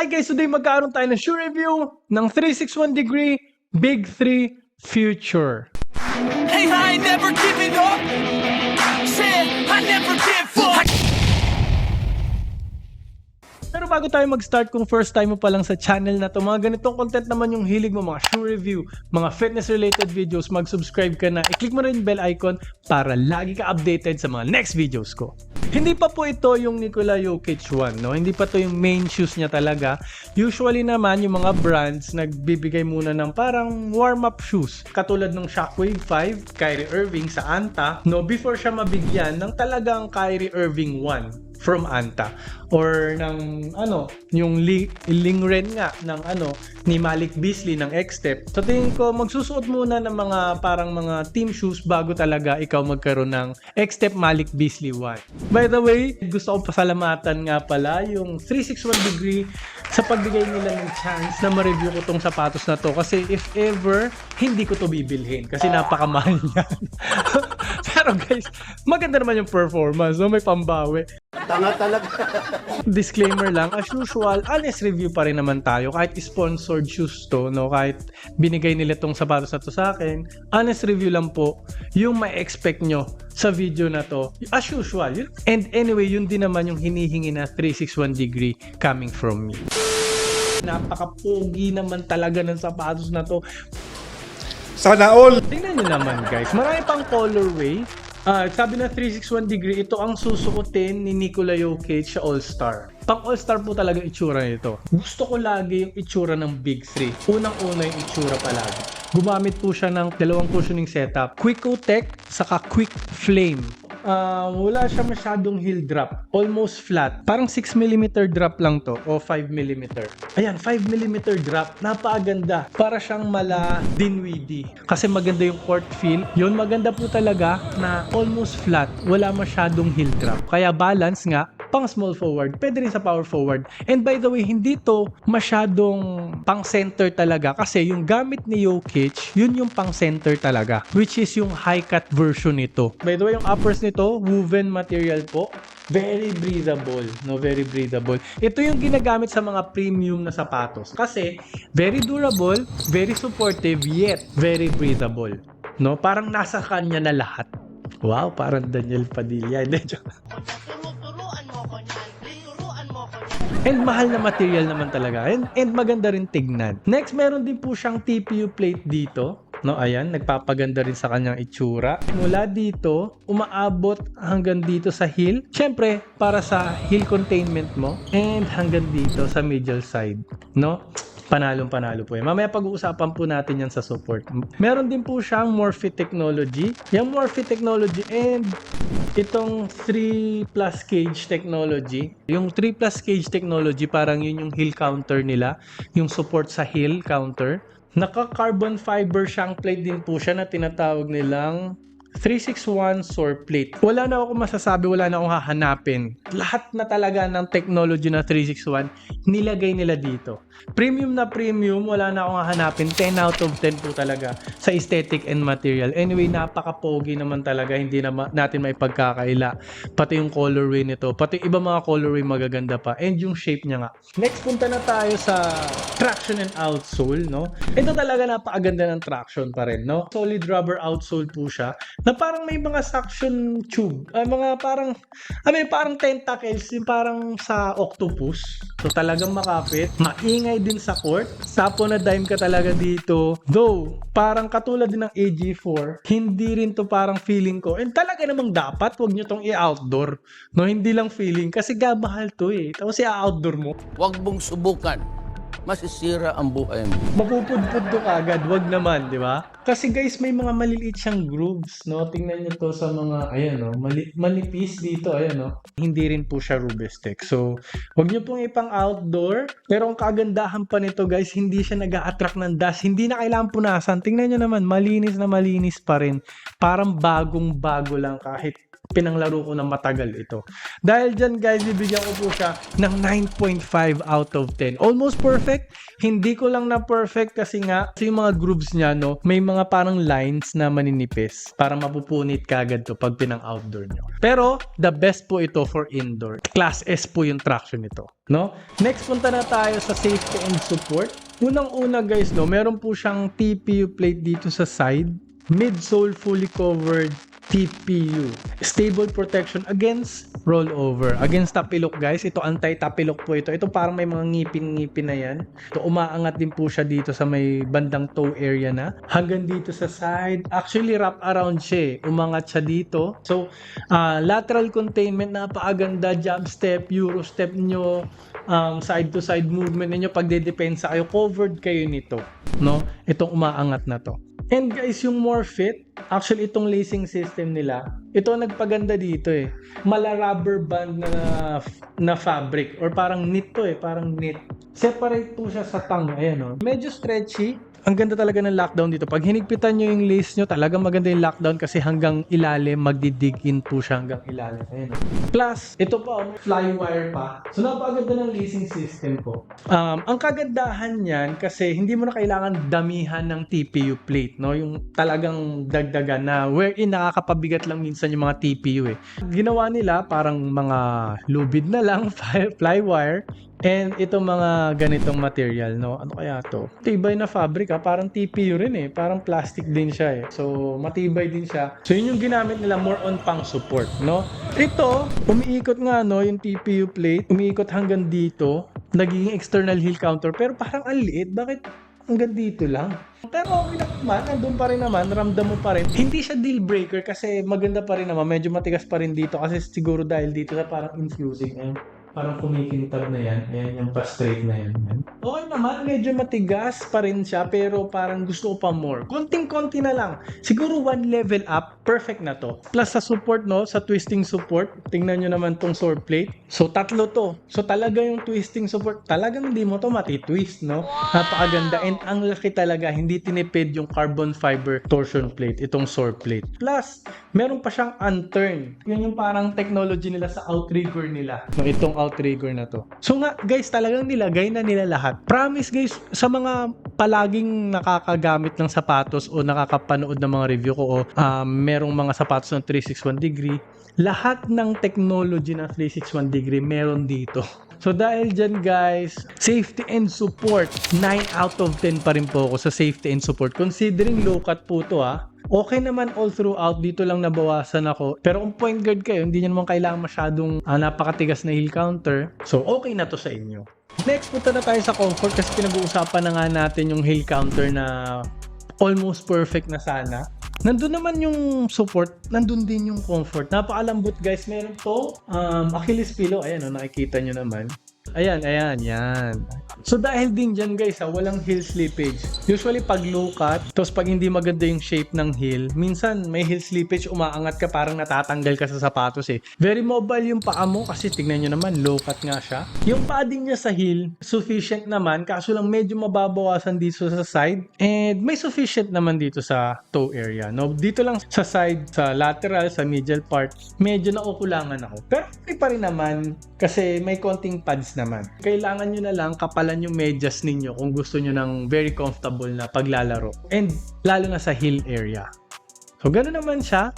Hi guys! Today magkakaroon tayo ng shoe review ng 361-degree Big 3 Future. Hey, I ain't never giving up. Said I never give up. Pero bago tayo mag-start, kung first time mo pa lang sa channel na to, mga ganitong content naman yung hilig mo, mga shoe review, mga fitness related videos, mag-subscribe ka na, i-click mo rin yung bell icon para lagi ka updated sa mga next videos ko. Hindi pa po ito yung Nikola Jokic 1, no? Hindi pa to yung main shoes niya talaga. Usually naman yung mga brands nagbibigay muna ng parang warm-up shoes. Katulad ng Shockwave 5, Kyrie Irving sa Anta, no? Before siya mabigyan ng talagang Kyrie Irving 1 from Anta, or ng yung Lingren nga ng ni Malik Beasley ng X-Step. So tingin ko magsusuot muna ng mga parang mga team shoes bago talaga ikaw magkaroon ng X-Step Malik Beasley 1. By the way, gusto kong pasalamatan nga pala yung 361-degree sa pagbigay nila ng chance na ma-review ko tong sapatos na to, kasi if ever hindi ko to bibilhin kasi napakamahal niyan. Pero guys, maganda naman yung performance, no? May pambawi. Tanga talaga. Disclaimer lang, as usual, honest review pa rin naman tayo. Kahit sponsored shoes to, no? Kahit binigay nila tong sapatos na to sa akin, honest review lang po yung ma-expect nyo sa video na to. As usual. And anyway, yun din naman yung hinihingi na 361-degree coming from me. Napaka-pogi naman talaga ng sapatos na to. Sana all. Tingnan nyo naman guys, marami pang colorway. Sabi na 361-degree, ito ang susuotin ni Nikola Jokic sa All-Star. Pang All-Star po talaga itsura nito. Gusto ko lagi yung itsura ng Big 3. Unang-una yung itsura palagi. Gumamit po siya ng dalawang cushioning setup. Quick-O-Tech saka Quick Flame. Wala siya masyadong heel drop. Almost flat. Parang 6mm drop lang to o 5mm. Ayan, 5mm drop. Napakaganda. Para siyang mala Dinwiddie. Kasi maganda yung court feel. Yun, maganda po talaga na almost flat. Wala masyadong heel drop. Kaya balance nga, pang small forward, pwede rin sa power forward. And by the way, hindi to masyadong pang center talaga kasi yung gamit ni Jokic, yun yung pang center talaga, which is yung high cut version nito. By the way, yung uppers nito, woven material po. Very breathable, no? Very breathable. Ito yung ginagamit sa mga premium na sapatos kasi very durable, very supportive, yet very breathable, no? Parang nasa kanya na lahat. Wow, parang Daniel Padilla. And mahal na material naman talaga. And maganda rin tignan. Next, meron din po siyang TPU plate dito. No, ayan, nagpapaganda rin sa kanyang itsura. Mula dito, umaabot hanggang dito sa heel. Siyempre, para sa heel containment mo. And hanggang dito sa middle side. No? Panalong-panalo po yan. Mamaya pag-uusapan po natin yan sa support. Meron din po siyang Morphe technology. Yung Morphe technology and itong 3 plus cage technology. Yung 3 plus cage technology, parang yun yung heel counter nila. Yung support sa heel counter. Naka-carbon fiber shank plate din po siya na tinatawag nilang 361 SOAR plate. Wala na ako masasabi, wala na akong hahanapin. Lahat na talaga ng technology na 361, nilagay nila dito. Premium na premium, wala na akong hahanapin. 10 out of 10 po talaga sa aesthetic and material. Anyway, napaka-pogi naman talaga. Hindi na natin maipagkakaila. Pati yung colorway nito, pati iba mga colorway magaganda pa. And yung shape niya nga. Next, punta na tayo sa traction and outsole, no? Ito talaga napakaganda ng traction pa rin, no? Solid rubber outsole po siya na parang may mga suction tube. Mga parang, parang tentacles, yung parang sa octopus. So talagang makapit. Maingay din sa court. Sapo na dime ka talaga dito. Though, parang katulad din ng AG4, hindi rin to parang feeling ko. And talaga namang dapat, wag nyo tong i-outdoor. No, hindi lang feeling. Kasi gamahal to eh. Tapos i-outdoor mo. Huwag mong subukan. Masisira ang buhay mo. Mapupudpud to kagad, wag naman, di ba? Kasi guys, may mga maliliit siyang grooves, no? Tingnan nyo to sa mga, ayan, no? Manipis dito, ayan, no? Hindi rin po siya rubestek. So, wag nyo pong ipang outdoor. Pero ang kagandahan pa nito, guys, hindi siya nag-a-attract ng dust. Hindi na kailangan punasan. Tingnan nyo naman, malinis na malinis pa rin. Parang bagong-bago lang kahit pinanglaro ko na matagal ito. Dahil dyan guys, bibigyan ko po siya ng 9.5 out of 10. Almost perfect. Hindi ko lang na perfect kasi nga yung mga grooves niya, no, may mga parang lines na maninipis para mapupunit kagad to pag pinang-outdoor nyo. Pero the best po ito for indoor. Class S po yung traction nito, no? Next, punta na tayo sa safety and support. Unang-una guys, no, meron po siyang TPU plate dito sa side. Midsole fully covered TPU. Stable protection against rollover. Against tapilok guys. Ito anti-tapilok po ito. Ito parang may mga ngipin-ngipin na yan. Ito umaangat din po siya dito sa may bandang toe area na. Hanggang dito sa side. Actually wrap around siya eh. Umangat siya dito. So lateral containment, napakaganda. Jab step, euro step nyo. Side to side movement ninyo. Pag dedepensa kayo, covered kayo nito. No? Itong umaangat na to. And guys, yung more fit, actually itong lacing system nila, ito nagpaganda dito eh. Mala rubber band na fabric or parang knit to eh, parang knit. Separate po siya sa tongue, ayan oh. Medyo stretchy. Ang ganda talaga ng lockdown dito. Pag hinigpitan nyo yung lace nyo, talagang maganda yung lockdown kasi hanggang ilalim, magdidig in po siya hanggang ilalim. Ayan. Plus, ito pa, flywire pa. So, napakaganda ng lacing system ko. Ang kagandahan niyan kasi hindi mo na kailangan damihan ng TPU plate, no? Yung talagang dagdagan na wherein nakakapabigat lang minsan yung mga TPU eh. Ginawa nila parang mga lubid na lang, flywire. And itong mga ganitong material, no? Ano kaya to? Tibay na fabric, ha? Parang TPU rin eh. Parang plastic din siya eh. So, matibay din siya. So, yun yung ginamit nila more on pang support, no? Ito, umiikot nga, no? Yung TPU plate, umiikot hanggang dito. Nagiging external heel counter. Pero parang ang liit. Bakit hanggang dito lang? Pero okay naman, nandun pa rin naman, ramdam mo pa rin. Hindi siya deal breaker kasi maganda pa rin naman. Medyo matigas pa rin dito kasi siguro dahil dito na parang infusing. Ayun. Parang kumikintab na yan. Ayan yung pa-straight na yan. Okay naman, medyo matigas pa rin siya pero parang gusto ko pa more. Konting-konti na lang. Siguro one level up, perfect na to. Plus sa support, no, sa twisting support, tingnan nyo naman tong sword plate. So tatlo to. So talaga yung twisting support, talagang hindi mo to matitwist, no? Napakaganda. And ang laki talaga, hindi tinipid yung carbon fiber torsion plate, itong sword plate. Plus, meron pa siyang unturn. Yan yung parang technology nila sa outrigger nila. No, itong outrigger na to. So nga guys, talagang nilagay na nila lahat. Promise guys, sa mga palaging nakakagamit ng sapatos o nakakapanood ng mga review ko o merong mga sapatos ng 361 degree, lahat ng technology ng 361 degree meron dito. So dahil dyan guys, safety and support, 9 out of 10 pa rin po ako sa safety and support. Considering low cut po to okay naman all throughout, dito lang nabawasan ako. Pero kung point guard kayo, hindi nyo naman kailangan masyadong napakatigas na heel counter. So okay na to sa inyo. Next, punta na tayo sa comfort kasi pinag-uusapan na nga natin yung heel counter na almost perfect na sana. Nandun naman yung support, nandun din yung comfort. Napakalambot guys, meron to Achilles pillow, ayan nakikita nyo naman. Ayan, yan. So dahil din dyan guys walang heel slippage. Usually pag low cut, tapos pag hindi maganda yung shape ng heel, minsan may heel slippage, umaangat ka, parang natatanggal ka sa sapatos eh. Very mobile yung paa mo kasi tignan nyo naman, low cut nga siya. Yung padding niya sa heel, sufficient naman, kaso lang medyo mababawasan dito sa side. And may sufficient naman dito sa toe area. No? Dito lang sa side, sa lateral, sa medial part, medyo nakukulangan ako. Pero okay pa rin naman kasi may konting pads naman. Kailangan nyo na lang kapalan yung medyas ninyo kung gusto nyo ng very comfortable na paglalaro. And lalo na sa heel area. So ganoon naman siya.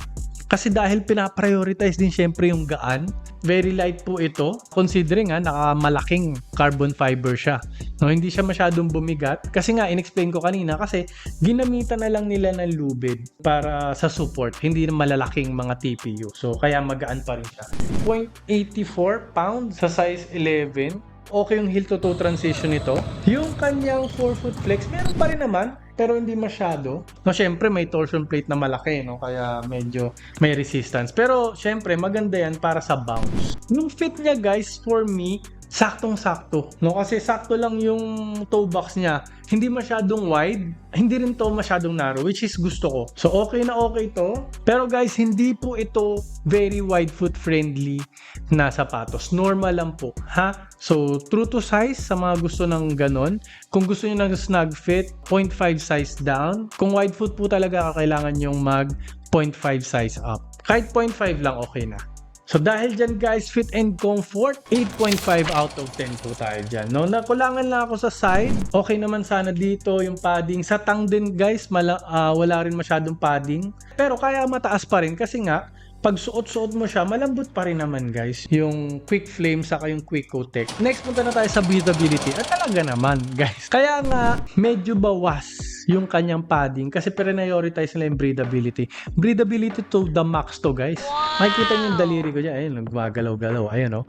Kasi dahil pinaprioritize din syempre yung gaan. Very light po ito. Considering nakamalaking carbon fiber siya. No, hindi siya masyadong bumigat. Kasi nga, in-explain ko kanina. Kasi ginamitan na lang nila ng lubid para sa support. Hindi na malalaking mga TPU. So kaya magaan pa rin siya. 0.84 pounds sa size 11. Okay yung heel to toe transition nito. Yung kanyang 4-foot flex, meron pa rin naman. Pero hindi masyado. No, syempre may torsion plate na malaki, no? Kaya medyo may resistance. Pero syempre maganda yan para sa bounce. Yung fit niya guys, for me, saktong-sakto. No? Kasi sakto lang yung toe box niya. Hindi masyadong wide, hindi rin to masyadong narrow, which is gusto ko. So okay na okay to. Pero guys, hindi po ito very wide foot friendly na sapatos. Normal lang po. So true to size sa mga gusto ng ganon. Kung gusto nyo ng snug fit, 0.5 size down. Kung wide foot po talaga, kailangan yung mag 0.5 size up. Kahit 0.5 lang okay na. So dahil dyan guys, fit and comfort, 8.5 out of 10 po tayo dyan. No? Nakulangan lang ako sa side. Okay naman sana dito yung padding. Sa tang din guys, wala rin masyadong padding. Pero kaya mataas pa rin kasi nga, pag suot-suot mo siya, malambot pa rin naman guys. Yung quick flame saka yung quick coat. Next, punta na tayo sa breathability. At talaga naman guys. Kaya nga, medyo bawas yung kanyang padding kasi prioritize nila yung breathability. Breathability to the max to guys. Makikita niyo yung daliri ko dyan. Ayun, nagmagalaw-galaw. Ayun, oh.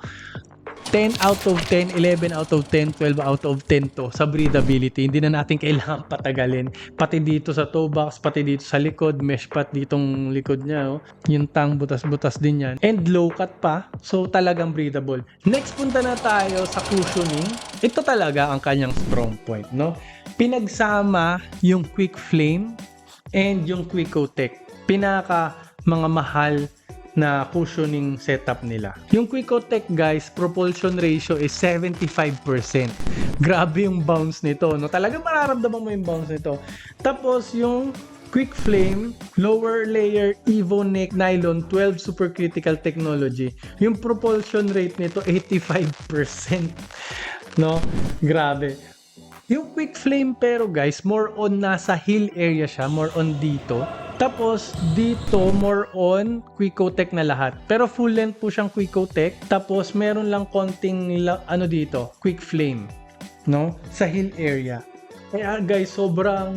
10 out of 10, 11 out of 10, 12 out of 10 to sa breathability. Hindi na natin kailangan patagalin. Pati dito sa toe box, pati dito sa likod, mesh pat ditong likod niya. Oh. Yung tang butas-butas din yan. And low cut pa. So talagang breathable. Next, punta na tayo sa cushioning. Ito talaga ang kanyang strong point. No? Pinagsama yung quick flame and yung quick coat. Pinaka mga mahal na cushioning setup nila. Yung Quick-O-Tech guys, propulsion ratio is 75%. Grabe yung bounce nito, no? Talagang mararamdaman mo yung bounce nito. Tapos yung Quick Flame, lower layer Evo Neck Nylon 12 supercritical technology. Yung propulsion rate nito 85%. No? Grabe. Yung Quick Flame pero guys, more on nasa hill area siya, more on dito. Tapos dito more on Quick-O-Tech na lahat. Pero full length po siyang Quick-O-Tech. Tapos meron lang konting ano dito, Quick Flame, no? Sa hill area. Kaya guys, sobra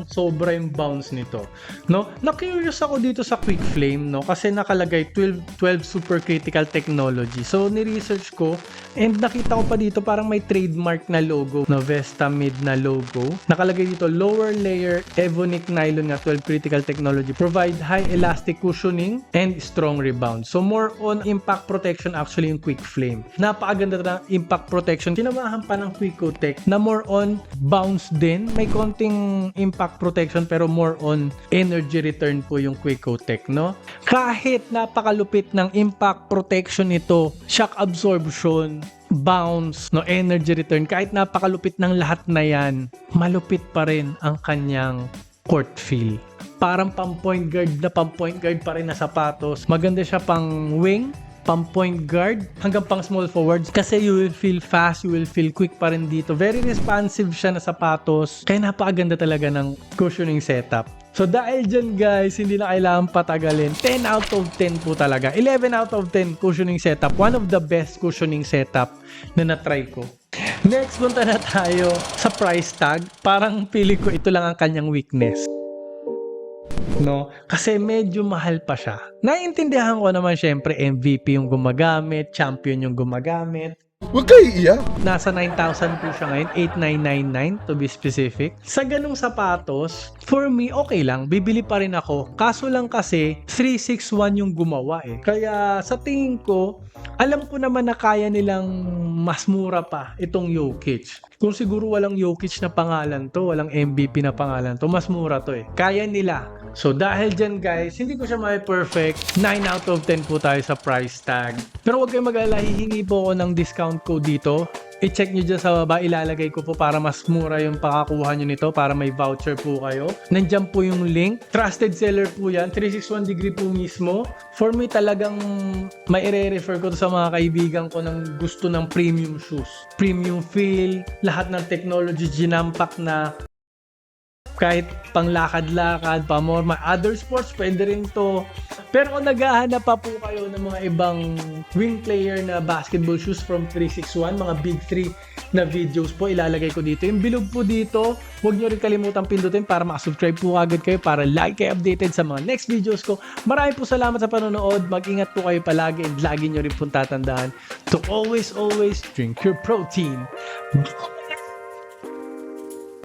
yung bounce nito, no? Na-curious ako dito sa Quick Flame, no? Kasi nakalagay 12 supercritical technology. So ni-research ko and nakita ko pa dito parang may trademark na logo, no? Vestamid na logo. Nakalagay dito lower layer Evonic Nylon nga 12 critical technology, provide high elastic cushioning and strong rebound. So more on impact protection actually yung Quick Flame. Napakaganda na impact protection. Sinamahan pa ng Quick-O-Tech na more on bounce din. May konting impact protection pero more on energy return po yung Quick-O-Tech, no? Kahit napakalupit ng impact protection nito, shock absorption, bounce, no, energy return, kahit napakalupit ng lahat na yan, malupit pa rin ang kanyang court feel. Parang pang-point guard pa rin na sapatos. Maganda siya pang wing, pang point guard, hanggang pang small forwards kasi you will feel fast, you will feel quick pa rin dito. Very responsive siya na sapatos. Kaya napakaganda talaga ng cushioning setup. So dahil dyan guys, hindi na kailangan patagalin. 10 out of 10 po talaga. 11 out of 10 cushioning setup. One of the best cushioning setup na na-try ko. Next, punta na tayo sa price tag. Parang pili ko ito lang ang kanyang weakness. No? Kasi medyo mahal pa siya. Naiintindihan ko naman syempre MVP yung gumagamit, champion yung gumagamit. Huwag kayo iiyak. Nasa 9,000 po siya ngayon, 8,999 to be specific. Sa ganung sapatos, for me, okay lang. Bibili pa rin ako. Kaso lang kasi, 361 yung gumawa eh. Kaya sa tingin ko, alam ko naman na kaya nilang mas mura pa itong Jokic. Kung siguro walang Jokic na pangalan to, walang MVP na pangalan to, mas mura to eh. Kaya nila. So dahil dyan guys, hindi ko siya may perfect. 9 out of 10 po tayo sa price tag. Pero huwag kayong mag-alala, hihingi po ako ng discount code dito. I-check nyo dyan sa baba, ilalagay ko po para mas mura yung pakakuha nyo nito, para may voucher po kayo. Nandyan po yung link. Trusted seller po yan, 361 degree po mismo. For me talagang may i-refer ko to sa mga kaibigan ko ng gusto ng premium shoes. Premium feel, lahat ng technology ginampak na kahit pang lakad-lakad, pa more other sports, pwede rin to. Pero kung naghahanap pa po kayo ng mga ibang wing player na basketball shoes from 361, mga big 3 na videos po, ilalagay ko dito. Yung bilog po dito, huwag nyo rin kalimutang pindutin para makasubscribe po agad kayo para lagi kayo updated sa mga next videos ko. Maraming po salamat sa panonood. Mag-ingat po kayo palagi and lagi nyo rin po tatandaan to always drink your protein.